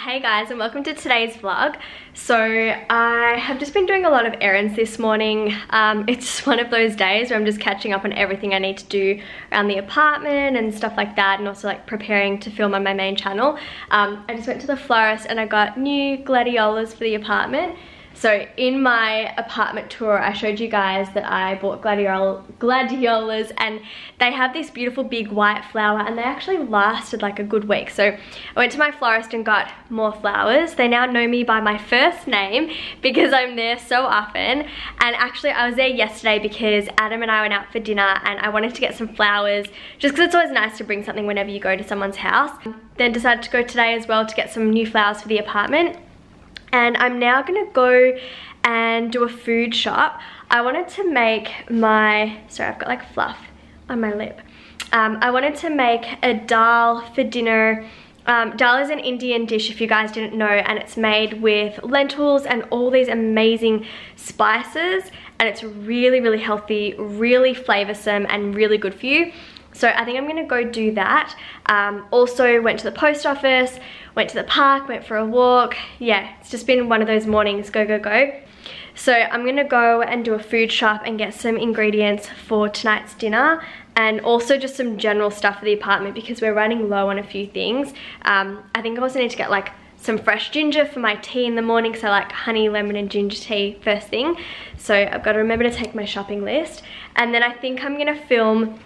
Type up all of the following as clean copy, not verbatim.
Hey guys, and welcome to today's vlog. So I have just been doing a lot of errands this morning. It's one of those days where I'm just catching up on everything I need to do around the apartment and stuff like that, and also like preparing to film on my main channel. I just went to the florist and I got new gladiolas for the apartment. So in my apartment tour, I showed you guys that I bought gladiolas, and they have this beautiful big white flower, and they actually lasted like a good week. So I went to my florist and got more flowers. They now know me by my first name because I'm there so often. And actually I was there yesterday because Adam and I went out for dinner and I wanted to get some flowers just because it's always nice to bring something whenever you go to someone's house. Then decided to go today as well to get some new flowers for the apartment. And I'm now gonna go and do a food shop. I wanted to make my, sorry, I've got like fluff on my lip. I wanted to make a dal for dinner. Dal is an Indian dish if you guys didn't know, and it's made with lentils and all these amazing spices, and it's really, really healthy, really flavoursome and really good for you. So I think I'm gonna go do that. Also went to the post office, went to the park, went for a walk. Yeah, it's just been one of those mornings, go, go, go. So I'm gonna go and do a food shop and get some ingredients for tonight's dinner, and also just some general stuff for the apartment because we're running low on a few things. I think I also need to get like some fresh ginger for my tea in the morning, so like honey, lemon and ginger tea first thing. So I've got to remember to take my shopping list. And then I think I'm gonna film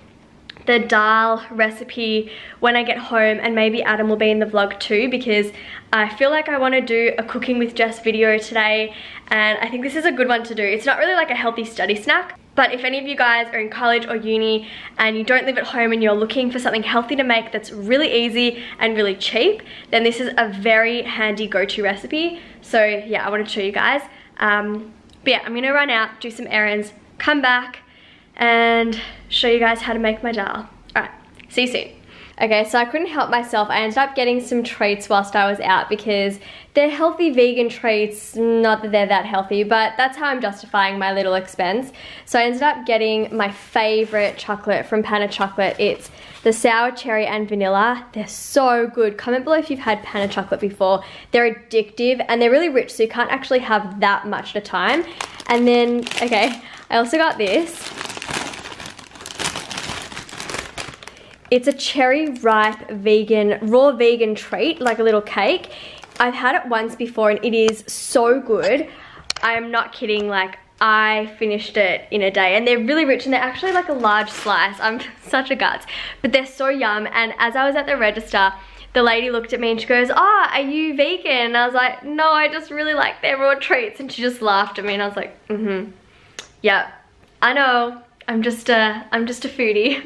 the dal recipe when I get home, and maybe Adam will be in the vlog too, because I feel like I want to do a cooking with Jess video today, and I think this is a good one to do. It's not really like a healthy study snack, but if any of you guys are in college or uni and you don't live at home and you're looking for something healthy to make that's really easy and really cheap, then this is a very handy go-to recipe. So yeah, I want to show you guys. But yeah, I'm gonna run out, do some errands, come back and show you guys how to make my dal. Alright, see you soon. Okay, so I couldn't help myself. I ended up getting some treats whilst I was out because they're healthy vegan treats. Not that they're that healthy, but that's how I'm justifying my little expense. So I ended up getting my favorite chocolate from Pana Chocolate. It's the sour cherry and vanilla. They're so good. Comment below if you've had Pana Chocolate before. They're addictive and they're really rich, so you can't actually have that much at a time. And then, okay, I also got this. It's a cherry ripe vegan, raw vegan treat, like a little cake. I've had it once before and it is so good. I am not kidding, like I finished it in a day, and they're really rich and they're actually like a large slice. I'm such a guts, but they're so yum. And as I was at the register, the lady looked at me and she goes, "Oh, are you vegan?" And I was like, "No, I just really like their raw treats." And she just laughed at me and I was like, yeah, I know. I'm just a foodie.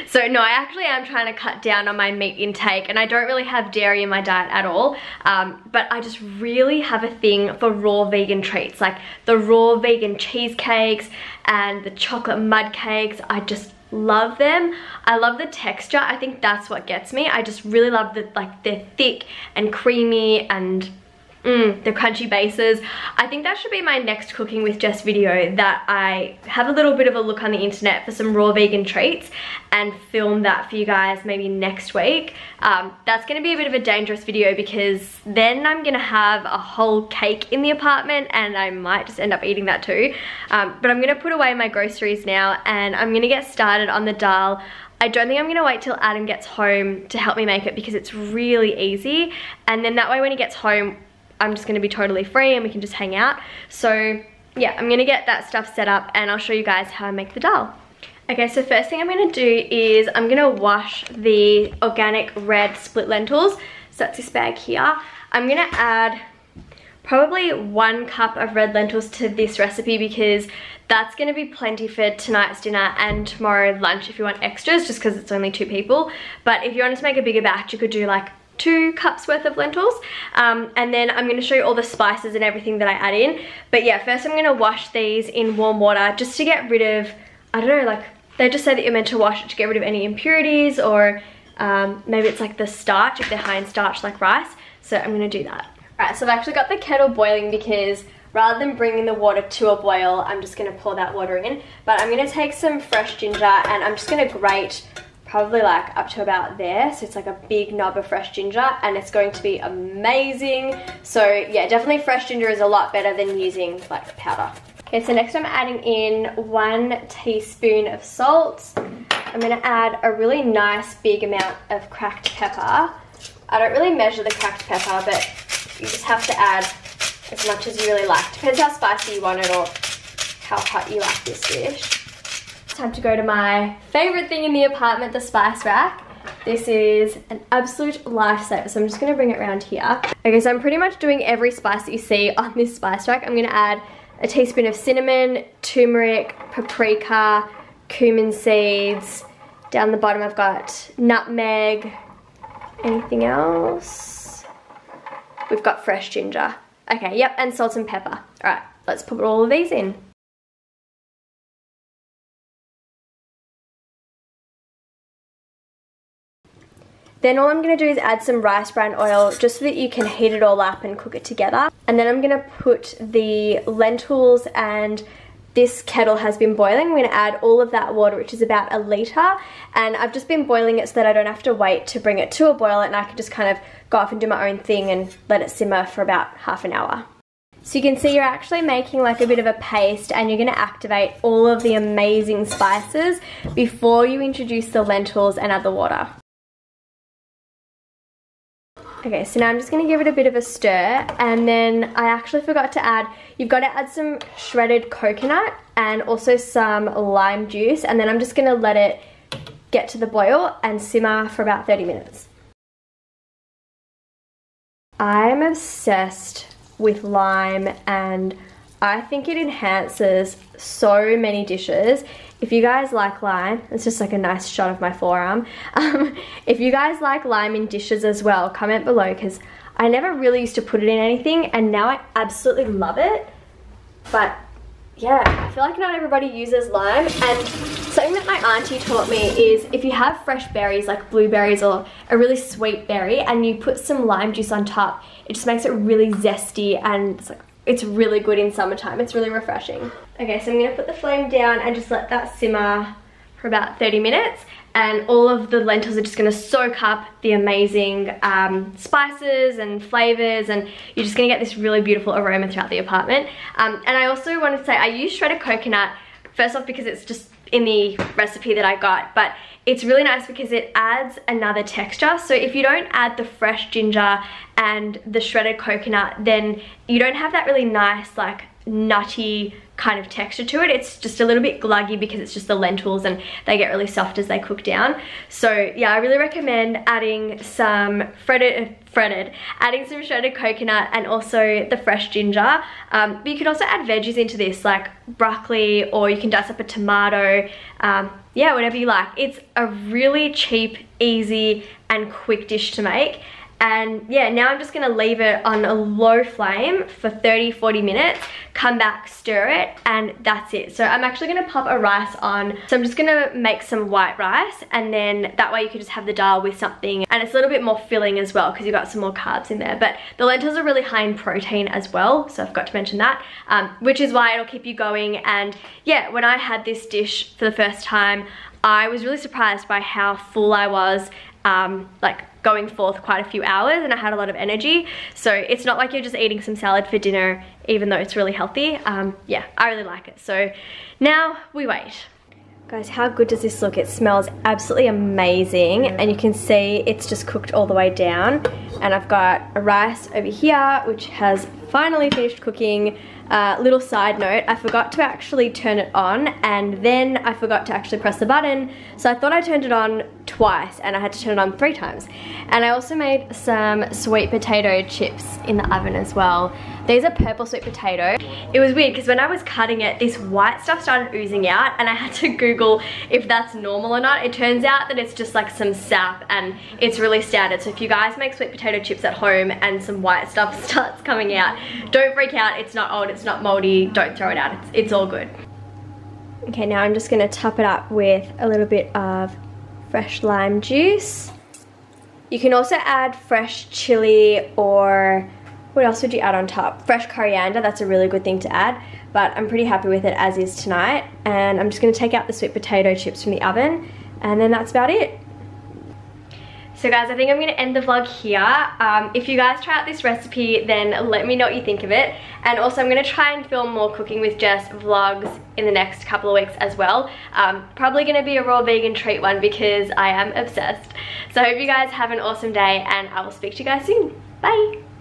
So no, I actually am trying to cut down on my meat intake, and I don't really have dairy in my diet at all. But I just really have a thing for raw vegan treats, like the raw vegan cheesecakes and the chocolate mud cakes. I just love them. I love the texture. I think that's what gets me. I just really love the, like, they're thick and creamy and the crunchy bases. I think that should be my next cooking with Jess video, that I have a little bit of a look on the internet for some raw vegan treats and film that for you guys maybe next week. That's gonna be a bit of a dangerous video because then I'm gonna have a whole cake in the apartment and I might just end up eating that too. But I'm gonna put away my groceries now and I'm gonna get started on the dal. I don't think I'm gonna wait till Adam gets home to help me make it because it's really easy, and then that way when he gets home I'm just gonna be totally free and we can just hang out. So yeah, I'm gonna get that stuff set up and I'll show you guys how I make the dal. Okay, so first thing I'm gonna do is I'm gonna wash the organic red split lentils. So that's this bag here. I'm gonna add probably 1 cup of red lentils to this recipe because that's gonna be plenty for tonight's dinner and tomorrow lunch if you want extras, just because it's only 2 people. But if you wanted to make a bigger batch, you could do like 2 cups worth of lentils. And then I'm going to show you all the spices and everything that I add in. But yeah, first I'm going to wash these in warm water just to get rid of, I don't know, like they just say that you're meant to wash it to get rid of any impurities, or maybe it's like the starch if they're high in starch like rice. So I'm going to do that. Alright, so I've actually got the kettle boiling because rather than bringing the water to a boil, I'm just going to pour that water in. But I'm going to take some fresh ginger and I'm just going to grate probably like up to about there. So it's like a big knob of fresh ginger and it's going to be amazing. So yeah, definitely fresh ginger is a lot better than using like powder. Okay, so next I'm adding in 1 teaspoon of salt. I'm gonna add a really nice big amount of cracked pepper. I don't really measure the cracked pepper, but you just have to add as much as you really like. Depends how spicy you want it or how hot you like this dish. Time to go to my favorite thing in the apartment, the spice rack. This is an absolute lifesaver, so I'm just gonna bring it around here. Okay, so I'm pretty much doing every spice that you see on this spice rack. I'm gonna add a teaspoon of cinnamon, turmeric, paprika, cumin seeds. Down the bottom I've got nutmeg. Anything else? We've got fresh ginger. Okay, yep, and salt and pepper. All right, let's put all of these in. Then all I'm gonna do is add some rice bran oil just so that you can heat it all up and cook it together. And then I'm gonna put the lentils, and this kettle has been boiling. I'm gonna add all of that water, which is about 1 litre. And I've just been boiling it so that I don't have to wait to bring it to a boil, and I can just kind of go off and do my own thing and let it simmer for about half an hour. So you can see you're actually making like a bit of a paste, and you're gonna activate all of the amazing spices before you introduce the lentils and add the water. Okay, so now I'm just gonna give it a bit of a stir, and then I actually forgot to add, you've got to add some shredded coconut and also some lime juice, and then I'm just gonna let it get to the boil and simmer for about 30 minutes. I'm obsessed with lime, and I think it enhances so many dishes. If you guys like lime, it's just like a nice shot of my forearm. If you guys like lime in dishes as well, comment below, because I never really used to put it in anything and now I absolutely love it. But yeah, I feel like not everybody uses lime, and something that my auntie taught me is if you have fresh berries like blueberries or a really sweet berry and you put some lime juice on top, it just makes it really zesty, and it's really good in summertime. It's really refreshing. Okay, so I'm gonna put the flame down and just let that simmer for about 30 minutes. And all of the lentils are just gonna soak up the amazing spices and flavors, and you're just gonna get this really beautiful aroma throughout the apartment. And I also wanted to say, I use shredded coconut, first off because it's just in the recipe that I got, but it's really nice because it adds another texture. So if you don't add the fresh ginger and the shredded coconut, then you don't have that really nice like nutty kind of texture to it. It's just a little bit gluggy because it's just the lentils and they get really soft as they cook down. So yeah, I really recommend adding some adding some shredded coconut and also the fresh ginger. But you can also add veggies into this like broccoli, or you can dice up a tomato, yeah, whatever you like. It's a really cheap, easy and quick dish to make. And yeah, now I'm just gonna leave it on a low flame for 30-40 minutes, come back, stir it, and that's it. So I'm actually gonna pop a rice on. So I'm just gonna make some white rice, and then that way you can just have the dal with something, and it's a little bit more filling as well because you've got some more carbs in there. But the lentils are really high in protein as well, so I forgot to mention that, which is why it'll keep you going. And yeah, when I had this dish for the first time, I was really surprised by how full I was, like going forth quite a few hours, and I had a lot of energy. So it's not like you're just eating some salad for dinner, even though it's really healthy. Yeah, I really like it. So now we wait. Guys, how good does this look? It smells absolutely amazing, and you can see it's just cooked all the way down. And I've got a rice over here, which has finally finished cooking. Little side note, I forgot to actually turn it on, and then I forgot to actually press the button, so I thought I turned it on twice and I had to turn it on 3 times. And I also made some sweet potato chips in the oven as well. These are purple sweet potato. It was weird because when I was cutting it, this white stuff started oozing out, and I had to Google if that's normal or not. It turns out that it's just like some sap, and it's really standard. So if you guys make sweet potato chips at home and some white stuff starts coming out, don't freak out. It's not old, it's not moldy, don't throw it out. It's all good. Okay, now I'm just gonna top it up with a little bit of fresh lime juice. You can also add fresh chili, or what else would you add on top? Fresh coriander, that's a really good thing to add, but I'm pretty happy with it as is tonight. And I'm just gonna take out the sweet potato chips from the oven, and then that's about it. So guys, I think I'm going to end the vlog here. If you guys try out this recipe, then let me know what you think of it. And also I'm going to try and film more cooking with Jess vlogs in the next couple of weeks as well. Probably going to be a raw vegan treat one because I am obsessed. So I hope you guys have an awesome day and I will speak to you guys soon. Bye!